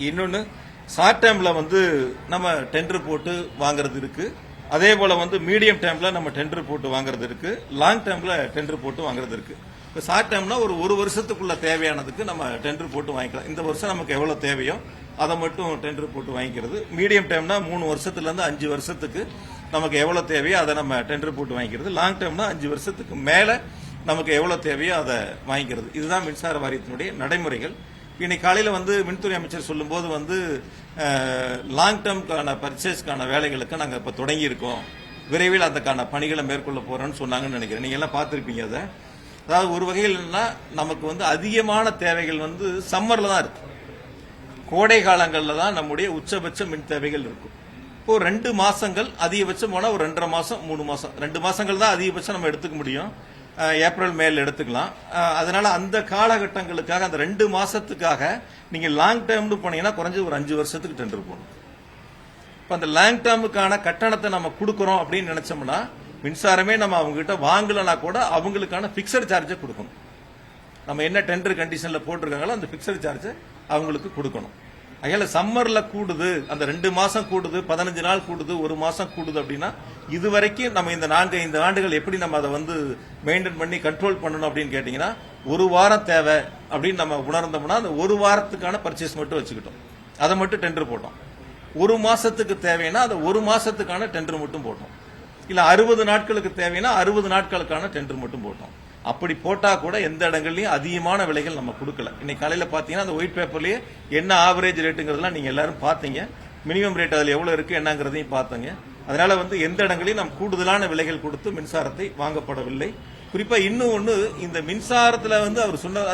இன்னொன்று ஷார்ட் டேர்மில் வந்து நம்ம டெண்டர் போட்டு வாங்குறது இருக்கு. அதே போல வந்து மீடியம் டேர்மில் நம்ம டெண்டர் போட்டு வாங்குறது இருக்கு. லாங் டேர்மில் டெண்டர் போட்டு வாங்குறது இருக்கு. இப்போ ஷார்ட் டேர்ம்னா ஒரு வருஷத்துக்குள்ள தேவையானதுக்கு நம்ம டெண்டர் போட்டு வாங்கிக்கலாம். இந்த வருஷம் நமக்கு எவ்வளவு தேவையோ அதை மட்டும் டெண்டர் போட்டு வாங்கிக்கிறது. மீடியம் டேர்ம்னா 3 வருஷத்துலேருந்து 5 வருஷத்துக்கு நமக்கு எவ்வளவு தேவையோ அதை நம்ம டெண்டர் போட்டு வாங்கிக்கிறது. லாங் டேர்ம்னா 5 வருஷத்துக்கு மேலே நமக்கு எவ்வளவு தேவையோ அதை வாங்கிக்கிறது. இதுதான் மின்சார வாரியத்தினுடைய நடைமுறைகள். இன்னைக்கு காலையில் வந்து மின்துறை அமைச்சர் சொல்லும்போது வந்து லாங் டேர்ம்கான பர்ச்சேஸ்க்கான வேலைகளுக்கு நாங்கள் இப்போ தொடங்கி இருக்கோம், விரைவில் அதுக்கான பணிகளை மேற்கொள்ள போறோம்னு சொன்னாங்கன்னு நினைக்கிறேன். நீங்க எல்லாம் பார்த்துருப்பீங்க அதை. அதாவது ஒரு வகையில் என்னன்னா, நமக்கு வந்து அதிகமான தேவைகள் வந்து சம்மர்ல தான் இருக்கு. கோடை காலங்களில் தான் நம்முடைய உச்சபட்ச மின் தேவைகள் இருக்கும். இப்போ 2 மாசங்கள் அதிகபட்சம் போனால் ஒரு 2.5 மாசம் 3 மாசம் 2 மாசங்கள் தான் அதிகபட்சம் நம்ம எடுத்துக்க முடியும். ஏப்ரல் மேல எடுத்துக்கலாம். அதனால அந்த காலகட்டங்களுக்காக அந்த 2 மாசத்துக்காக நீங்க லாங் டேர்ம்னு போனீங்கன்னா குறைஞ்சது ஒரு 5 வருஷத்துக்கு டெண்டர் போடணும். இப்ப அந்த லாங் டேர்முக்கான கட்டணத்தை நம்ம கொடுக்கறோம் அப்படின்னு நினைச்சோம்னா, மின்சாரமே நம்ம அவங்க கிட்ட வாங்கலனா கூட அவங்களுக்கான பிக்சட் சார்ஜை கொடுக்கணும். நம்ம என்ன டெண்டர் கண்டிஷன்ல போட்டிருக்காங்களோ அந்த பிக்சட் சார்ஜை அவங்களுக்கு கொடுக்கணும். அதனால சம்மர்ல கூடுது, அந்த 2 மாசம் கூடுது, 15 நாள் கூடுது, 1 மாசம் கூடுது அப்படின்னா இதுவரைக்கும் நம்ம இந்த 4-5 ஆண்டுகள் எப்படி நம்ம அதை வந்து மெயின்டைன் பண்ணி கண்ட்ரோல் பண்ணணும் அப்படின்னு கேட்டீங்கன்னா, 1 வாரம் தேவை அப்படின்னு நம்ம உணர்ந்தோம்னா அந்த 1 வாரத்துக்கான பர்ச்சேஸ் மட்டும் வச்சுக்கிட்டோம், அதை மட்டும் டெண்டர் போட்டோம். 1 மாசத்துக்கு தேவைன்னா அந்த 1 மாசத்துக்கான டெண்டர் மட்டும் போட்டோம். இல்ல 60 நாட்களுக்கு தேவைன்னா 60 நாட்களுக்கான டெண்டர் மட்டும் போட்டோம். அப்படி போட்டா கூட எந்த இடங்கள்லயும் அதிகமான விலைகள் நம்ம கொடுக்கல. இன்னைக்கு காலையில பாத்தீங்கன்னா அந்த ஒயிட் பேப்பர்லயே என்ன ஆவரேஜ் ரேட்டுங்கிறதுலாம் நீங்க எல்லாரும் பாத்தீங்க. மினிமம் ரேட் அதுல எவ்வளவு இருக்கு என்னங்கிறதையும் பார்த்தங்க. அதனால வந்து எந்த இடங்களையும் நம்ம கூடுதலான விலைகள் கொடுத்து மின்சாரத்தை வாங்கப்படவில்லை. குறிப்பா இன்னும் ஒண்ணு, இந்த மின்சாரத்துல வந்து அவர் சொன்ன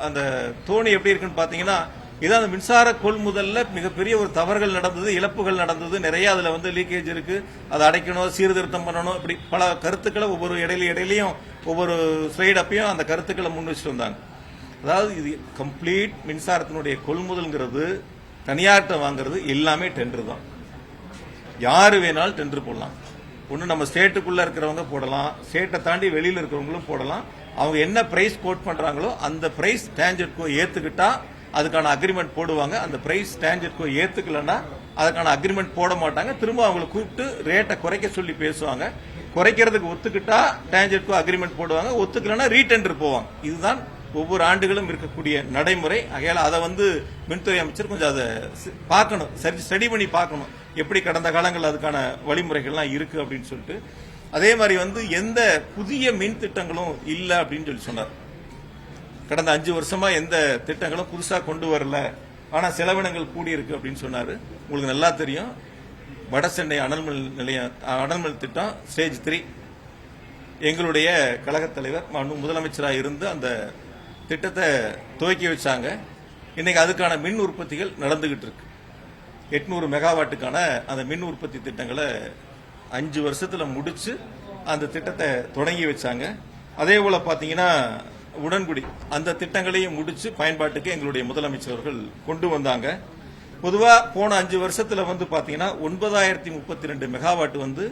அந்த தோணி எப்படி இருக்குன்னு பாத்தீங்கன்னா, இதான் அந்த மின்சார கொள்முதல்ல மிகப்பெரிய ஒரு தவறுகள் நடந்தது, இழப்புகள் நடந்தது, நிறைய அதுல வந்து லீக்கேஜ் இருக்கு, அதை அடைக்கணும், சீர்திருத்தம் பண்ணணும், இப்படி பல கருத்துக்களை ஒவ்வொரு இடையிலையும் ஒவ்வொரு ஸ்லைட் அப்பையும் அந்த கருத்துக்களை முன் வச்சுட்டு வந்தாங்க. அதாவது இது கம்ப்ளீட் மின்சாரத்தினுடைய கொள்முதல்ங்கிறது தனியார்ட்ட வாங்குறது எல்லாமே டெண்டர் தான். யாரு வேணாலும் டெண்டர் போடலாம். ஒன்று நம்ம ஸ்டேட்டுக்குள்ள இருக்கிறவங்க போடலாம், ஸ்டேட்டை தாண்டி வெளியில இருக்கிறவங்களும் போடலாம். அவங்க என்ன பிரைஸ் கோட் பண்றாங்களோ அந்த பிரைஸ் டான்ஜெட்கோ ஏத்துக்கிட்டா அதுக்கான அக்ரிமெண்ட் போடுவாங்க. அந்த பிரைஸ் டான்ஜெட்கோ ஏத்துக்கலன்னா அதுக்கான அக்ரிமெண்ட் போட மாட்டாங்க. திரும்ப அவங்களை கூப்பிட்டு ரேட்டை குறைக்க சொல்லி பேசுவாங்க. குறைக்கிறதுக்கு ஒத்துக்கிட்டா டான்ஜெட்கோ அக்ரிமெண்ட் போடுவாங்க, ஒத்துக்கலன்னா ரீடெண்டர் போவாங்க. இதுதான் ஒவ்வொரு ஆண்டுகளும் இருக்கக்கூடிய நடைமுறை. ஆகையால அதை வந்து மின்துறை அமைச்சர் கொஞ்சம் அதை பார்க்கணும், ஸ்டடி பண்ணி பார்க்கணும், எப்படி கடந்த காலங்கள் அதுக்கான வழிமுறைகள்லாம் இருக்கு அப்படின்னு சொல்லிட்டு. அதே மாதிரி வந்து எந்த புதிய மின் திட்டங்களும் இல்லை அப்படின்னு சொல்லி சொன்னார். கடந்த 5 வருஷமா எந்த திட்டங்களும் புதுசா கொண்டு வரல, ஆனா செலவினங்கள் கூடி இருக்கு அப்படின்னு சொன்னாரு. உங்களுக்கு நல்லா தெரியும், வட சென்னை அனல்மின் நிலையம் அனல்மின் திட்டம் ஸ்டேஜ் 3 எங்களுடைய கழக தலைவர் முதலமைச்சராக இருந்து அந்த திட்டத்தை துவக்கி வச்சாங்க. இன்னைக்கு அதுக்கான மின் உற்பத்திகள் நடந்துகிட்டு இருக்கு. 800 மெகாவாட்டுக்கான அந்த மின் உற்பத்தி திட்டங்களை 5 வருஷத்துல முடிச்சு அந்த திட்டத்தை தொடங்கி வச்சாங்க. அதே போல பாத்தீங்கன்னா உடன்குடி அந்த திட்டங்களையும் முடிச்சு பயன்பாட்டுக்கு எங்களுடைய முதலமைச்சர்கள் கொண்டு வந்தாங்க. பொதுவா போன 5 வருஷத்துல வந்து பாத்தீங்கன்னா 9032 மெகாவாட் வந்து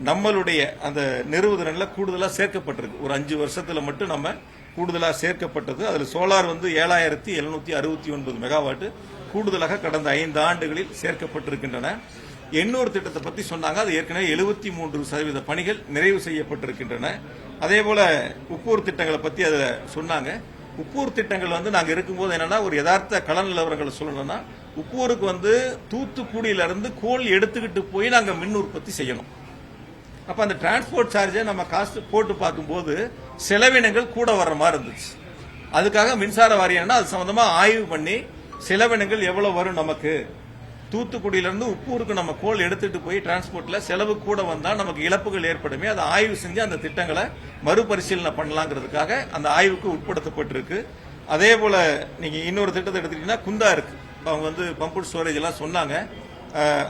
நம்மளுடைய அந்த நிறுவுதிறன்ல கூடுதலா சேர்க்கப்பட்டிருக்கு. ஒரு 5 வருஷத்துல மட்டும் நம்ம கூடுதலா சேர்க்கப்பட்டது. அதுல சோலார் வந்து 7769 மெகாவாட் கூடுதலாக கடந்த 5 ஆண்டுகளில் சேர்க்கப்பட்டிருக்கின்றன. எண்ணூர் திட்டத்தை பத்தி சொன்னாங்க. அது ஏற்கனவே 73% பணிகள் நிறைவு செய்யப்பட்டிருக்கின்றன. அதே போல உப்பூர் திட்டங்களை பத்தி அதை சொன்னாங்க. உப்பூர் திட்டங்கள் வந்து நாங்க இருக்கும்போது என்னன்னா, ஒரு யதார்த்த கள நிலவரங்களை சொல்லணும்னா, உப்பூருக்கு வந்து தூத்துக்குடியில இருந்து கோல் எடுத்துக்கிட்டு போய் நாங்க மின் உற்பத்தி செய்யணும். அப்ப அந்த டிரான்ஸ்போர்ட் சார்ஜை நம்ம காஸ்ட் போட்டு பார்க்கும்போது செலவினங்கள் கூட வர்ற மாதிரி இருந்துச்சு. அதுக்காக மின்சார வாரியம் அது சம்பந்தமா ஆய்வு பண்ணி செலவினங்கள் எவ்வளவு வரும், நமக்கு தூத்துக்குடியிலிருந்து உப்பூருக்கு நம்ம கோல் எடுத்துட்டு போய் டிரான்ஸ்போர்ட்ல செலவு கூட வந்தா நமக்கு இழப்புகள் ஏற்படுமே, அதை ஆய்வு செஞ்சு அந்த திட்டங்களை மறுபரிசீலனை பண்ணலாங்கிறதுக்காக அந்த ஆய்வுக்கு உட்படுத்தப்பட்டிருக்கு. அதே போல நீங்க இன்னொரு திட்டத்தை எடுத்துட்டீங்கன்னா குந்தா இருக்கு. அவங்க வந்து பம்பு ஸ்டோரேஜ் எல்லாம் சொன்னாங்க.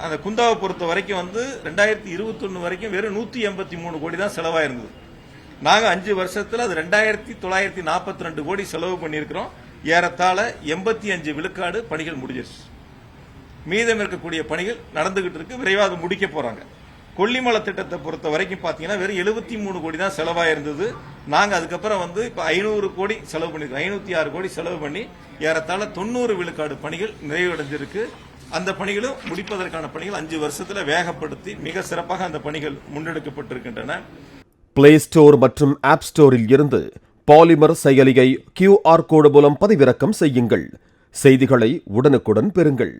அந்த குந்தாவை பொறுத்த வரைக்கும் வந்து 2021 வரைக்கும் வெறும் 183 கோடி தான் செலவாயிருந்தது. நாங்க 5 வருஷத்துல அது 2942 கோடி செலவு பண்ணியிருக்கிறோம். ஏறத்தாழ 85 விழுக்காடு பணிகள் முடிஞ்சிருச்சு. மீதம் இருக்கக்கூடிய பணிகள் நடந்துகிட்டு இருக்கு, விரைவாக முடிக்க போறாங்க. கொல்லிமலை திட்டத்தை பொறுத்த வரைக்கும் பாத்தீங்கன்னா வெறும் 73 கோடி தான் செலவாயிருந்தது. நாங்க அதுக்கப்புறம் வந்து இப்ப 500 கோடி செலவு பண்ணிருக்கோம். 506 கோடி செலவு பண்ணி ஏறத்தாழ 90 விழுக்காடு பணிகள் நிறைவடைஞ்சிருக்கு. அந்த பணிகளும் முடிப்பதற்கான பணிகள் 5 வருஷத்துல வேகப்படுத்தி மிக சிறப்பாக அந்த பணிகள் முன்னெடுக்கப்பட்டிருக்கின்றன. பிளே ஸ்டோர் மற்றும் ஆப் ஸ்டோரில் இருந்து பாலிமர் செயலியை QR கோடு மூலம் பதிவிறக்கம் செய்யுங்கள். செய்திகளை உடனுக்குடன் பெறுங்கள்.